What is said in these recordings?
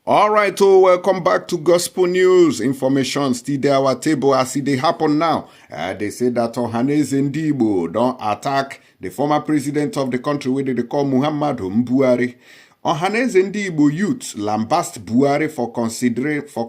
All right, so welcome back to Gospel News. Information still there our table as it happen now. They say that Ohaneze Ndigbo don't attack the former president of the country, where they call Buhari. Ohaneze Ndigbo youth lambast Buhari for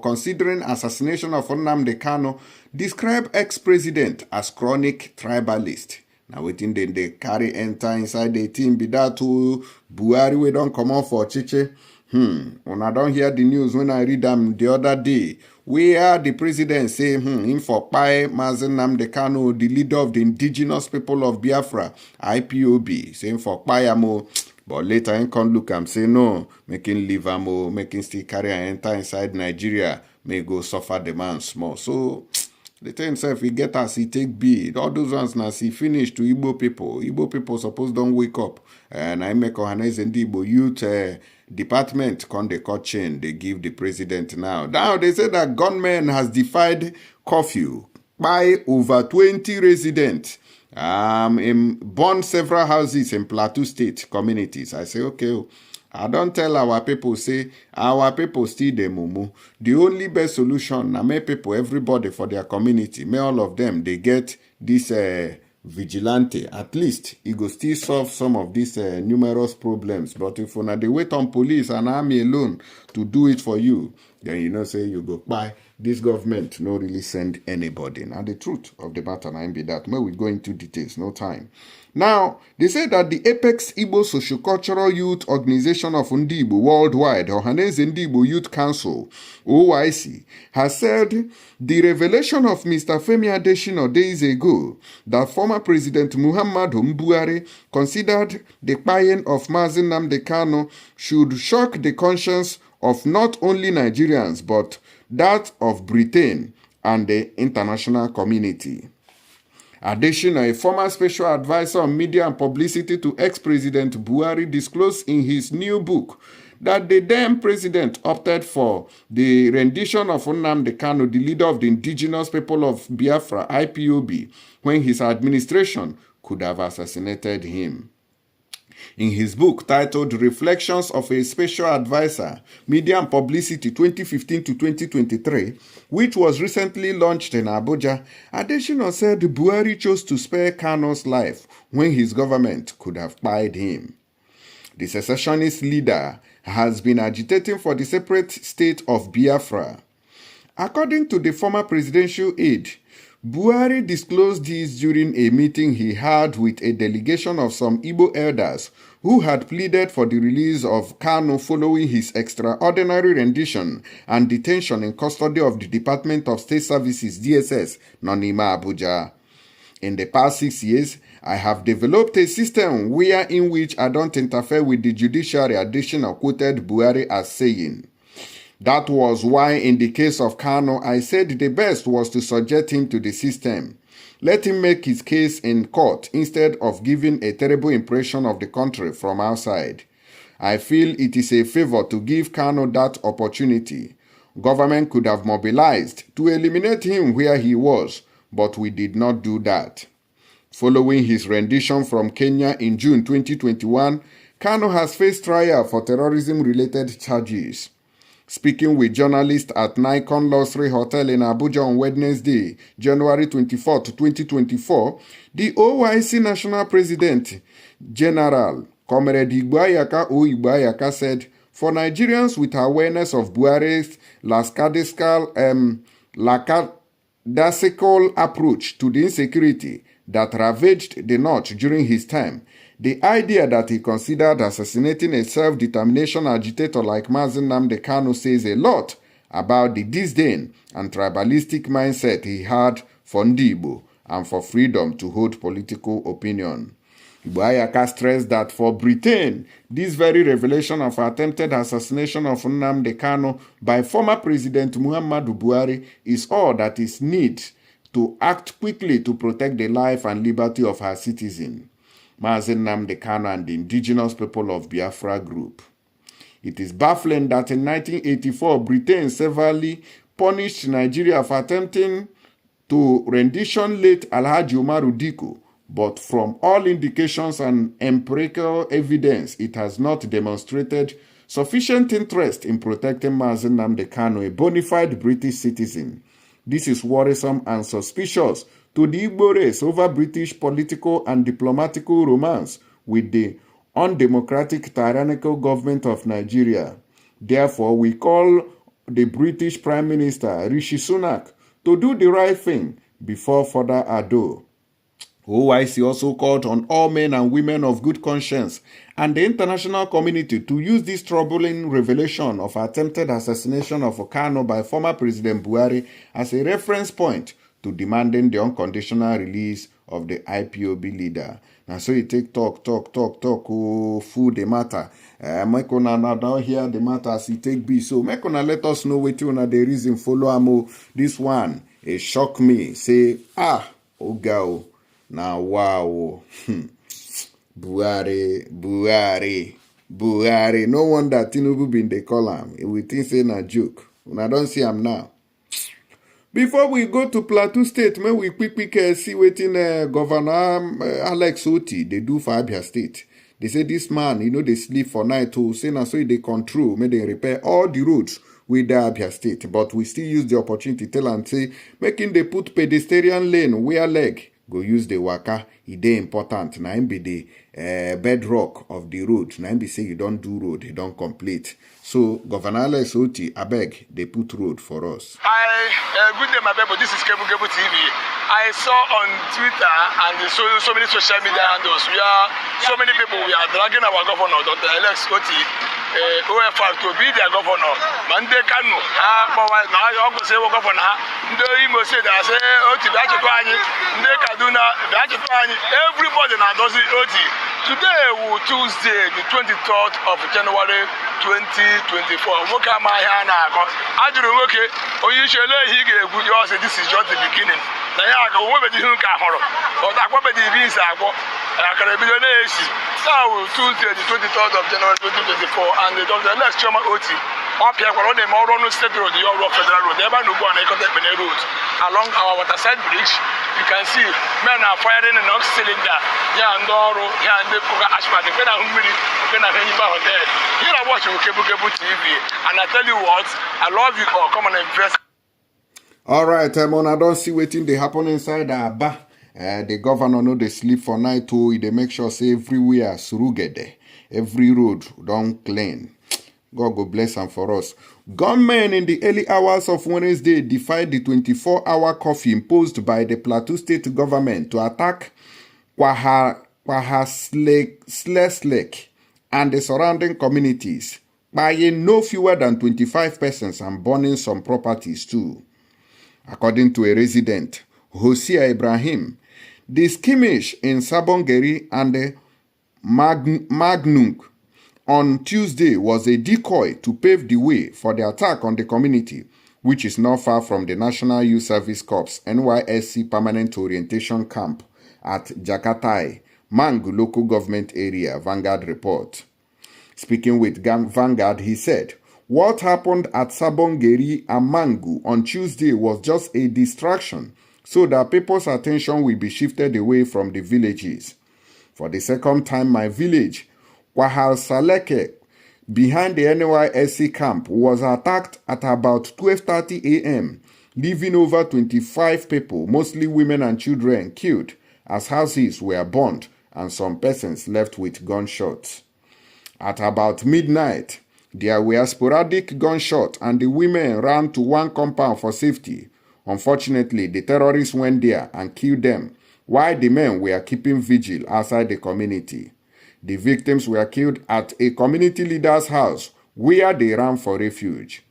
considering assassination of Nnamdi Kanu, describe ex-president as chronic tribalist. Now waiting they carry enter inside the team be that to Buhari we don't come on for chiche. When I don't hear the news when I read them the other day, where the president say, him for Kpai, Nnamdi Kanu, the leader of the indigenous people of Biafra, IPOB, saying for Kpai, but later I can look and say, no, making leave making still carry and enter inside Nigeria, may go suffer the man small. So, the tell himself, he get as he take bid. All those ones now see finish to Igbo people. Igbo people suppose don't wake up. And I make Ohaneze Ndigbo youth department come the court chain they give the president now. Now they say that gunmen has defied curfew by over 20 residents. Burned several houses in Plateau state communities. I say, okay. I don't tell our people, say, our people still the mumu. The only best solution, na make people, everybody for their community, may all of them, they get this vigilante. At least, it go still solve some of these numerous problems. But if they wait on police and army alone to do it for you, then you know, say, you go buy. This government no really send anybody. Now, the truth of the matter might be that. May we go into details, no time. Now, they say that the Apex Igbo Sociocultural Youth Organization of Ndigbo worldwide, Ohaneze Ndigbo Youth Council, OYC, has said the revelation of Mr. Femi Adesina days ago that former President Muhammadu Buhari considered the Kpai of Nnamdi Kanu should shock the conscience of not only Nigerians but that of Britain and the international community. Additionally, a former special advisor on media and publicity to ex-President Buhari disclosed in his new book that the then president opted for the rendition of Nnamdi Kanu, the leader of the indigenous people of Biafra, IPOB, when his administration could have assassinated him. In his book titled Reflections of a Special Advisor, Media and Publicity 2015 to 2023, which was recently launched in Abuja, Adesina said Buhari chose to spare Kanu's life when his government could have killed him. The secessionist leader has been agitating for the separate state of Biafra. According to the former presidential aide, Buhari disclosed this during a meeting he had with a delegation of some Igbo elders who had pleaded for the release of Kanu following his extraordinary rendition and detention in custody of the Department of State Services (DSS) Nonima Abuja. In the past 6 years, I have developed a system in which I don't interfere with the judiciary, Adesina quoted Buhari as saying. That was why in the case of Kanu, I said the best was to subject him to the system. Let him make his case in court instead of giving a terrible impression of the country from outside. I feel it is a favor to give Kanu that opportunity. Government could have mobilized to eliminate him where he was, but we did not do that. Following his rendition from Kenya in June 2021, Kanu has faced trial for terrorism-related charges. Speaking with journalists at Nikon Luxury Hotel in Abuja on Wednesday, January 24, 2024, the OYC National President General Comrade Igboayaka said, for Nigerians with awareness of Buhari's lackadaisical approach to the insecurity that ravaged the North during his time, the idea that he considered assassinating a self-determination agitator like Nnamdi Kanu says a lot about the disdain and tribalistic mindset he had for Ndigbo and for freedom to hold political opinion. Igboayaka stressed that for Britain, this very revelation of attempted assassination of Nnamdi Kanu by former President Muhammadu Buhari is all that is needed to act quickly to protect the life and liberty of her citizens. Nnamdi Kanu and the indigenous people of Biafra group. It is baffling that in 1984, Britain severely punished Nigeria for attempting to rendition late Alhaji Umaru Diko, but from all indications and empirical evidence, it has not demonstrated sufficient interest in protecting Mazi Nnamdi Kanu, a bona fide British citizen. This is worrisome and suspicious to the Igbo race over British political and diplomatical romance with the undemocratic tyrannical government of Nigeria. Therefore, we call the British Prime Minister Rishi Sunak to do the right thing before further ado. OIC also called on all men and women of good conscience and the international community to use this troubling revelation of attempted assassination of Kanu by former President Buhari as a reference point to demanding the unconditional release of the IPOB leader. Now, so you take talk, full the matter. Make una now down here the matter as you take B. So make una let us know what you know the reason follow amo. This one, it shock me. Say, oh girl. Now, wow. Buhari. No wonder Tinubu been the call him. We think say na joke. I don't see him now. Before we go to Plateau State, may we quick see wetin Governor Alex Oti they do for Abia State. They say this man, they sleep for night to say na so they control, may they repair all the roads with the Abia State. But we still use the opportunity to tell and say, making they put pedestrian lane where leg go use the waka, e dey important. Na him be the bedrock of the road. Na him be say you don't do road, you don't complete. So Governor Alex Oti, abeg, they put road for us. Good day, my people. This is Kebu TV. I saw on Twitter and so many social media handles. So many people we are dragging our governor, Dr. Alex Oti, OFR to be their governor. Nnamdi Kanu, now you also say governor. Imo say that say Oti, Kaduna, everybody now does it Oti. Today, Tuesday, the 23rd of January 2024. This is just the beginning. Now, Tuesday, the 23rd of January 2024, and the next Chairman Oti, up here, on the Morono State Road, the Euro Federal Road, road, along our waterside bridge, you can see men are firing an ox cylinder. And the Ashma, the here I watch Kebu TV, and I tell you what, I love you all. Come on and invest. All right, I don't see waiting they happen inside Aba. The governor know they sleep for night too. They make sure say everywhere surugede, every road don't clean. God go bless them for us. Gunmen in the early hours of Wednesday defied the 24-hour curfew imposed by the Plateau state government to attack Kwahasleslek and the surrounding communities, buying no fewer than 25 persons and burning some properties too. According to a resident, Hosea Ibrahim, the skirmish in Sabongeri and Magnung on Tuesday was a decoy to pave the way for the attack on the community, which is not far from the National Youth Service Corps NYSC Permanent Orientation Camp at Jakatai, Mangu local government area, Vanguard report. Speaking with Vanguard, he said, what happened at Sabongeri and Mangu on Tuesday was just a distraction so that people's attention will be shifted away from the villages. For the second time, my village, Kwahasleslek, behind the NYSC camp, was attacked at about 12:30 a.m., leaving over 25 people, mostly women and children, killed as houses were burned and some persons left with gunshots. At about midnight, there were sporadic gunshots and the women ran to one compound for safety. Unfortunately, the terrorists went there and killed them, while the men were keeping vigil outside the community. The victims were killed at a community leader's house where they ran for refuge.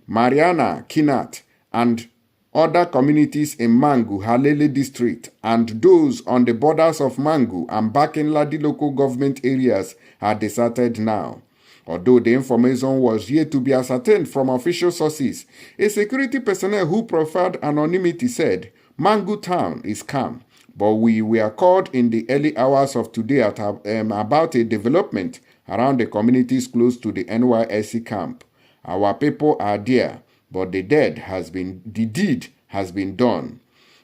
Mariana, Kinat, and other communities in Mangu, Halele district, and those on the borders of Mangu and Bakinladi local government areas are deserted now. Although the information was yet to be ascertained from official sources, a security personnel who preferred anonymity said, Mangu town is calm, but we were called in the early hours of today at about a development around the communities close to the NYSC camp. Our people are there, but the deed has been done.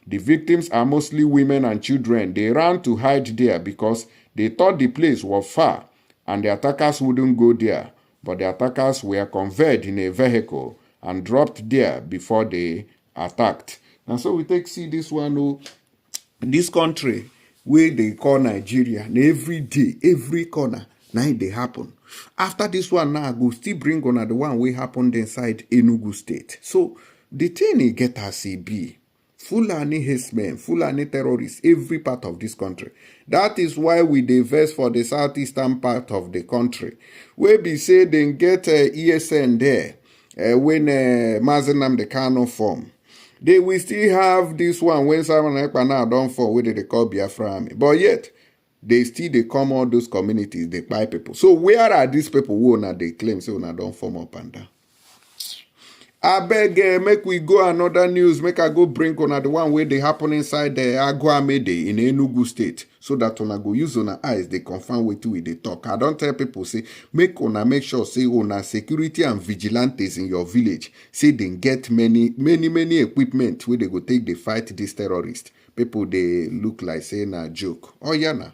The victims are mostly women and children. They ran to hide there because they thought the place was far and the attackers wouldn't go there. but the attackers were conveyed in a vehicle and dropped there before they attacked. And so we take see this one, oh, this country where they call Nigeria, and every day, every corner, now they happen. After this one now, go still bring on the one we happened inside Enugu State. So the thing they get as a be. Fulani herdsmen, Fulani terrorists, every part of this country. That is why we diverse for the southeastern part of the country. We be say they get ESN there when Nnamdi Kanu form. They will still have this one when Simon Ekpa don't fall, where they call Biafra Army. But yet, they still they come all those communities, they Kpai people. So where are these people who now they claim say so don't form up and down? I beg, make we go another news. Make I go bring on the one where they happen inside the Aguamede in Enugu State, so that on go use on eyes they confirm with we they talk. I don't tell people say make sure say on security and vigilantes in your village say they get many equipment where they go take the fight these terrorists. People they look like saying a joke. Oh yeah, nah.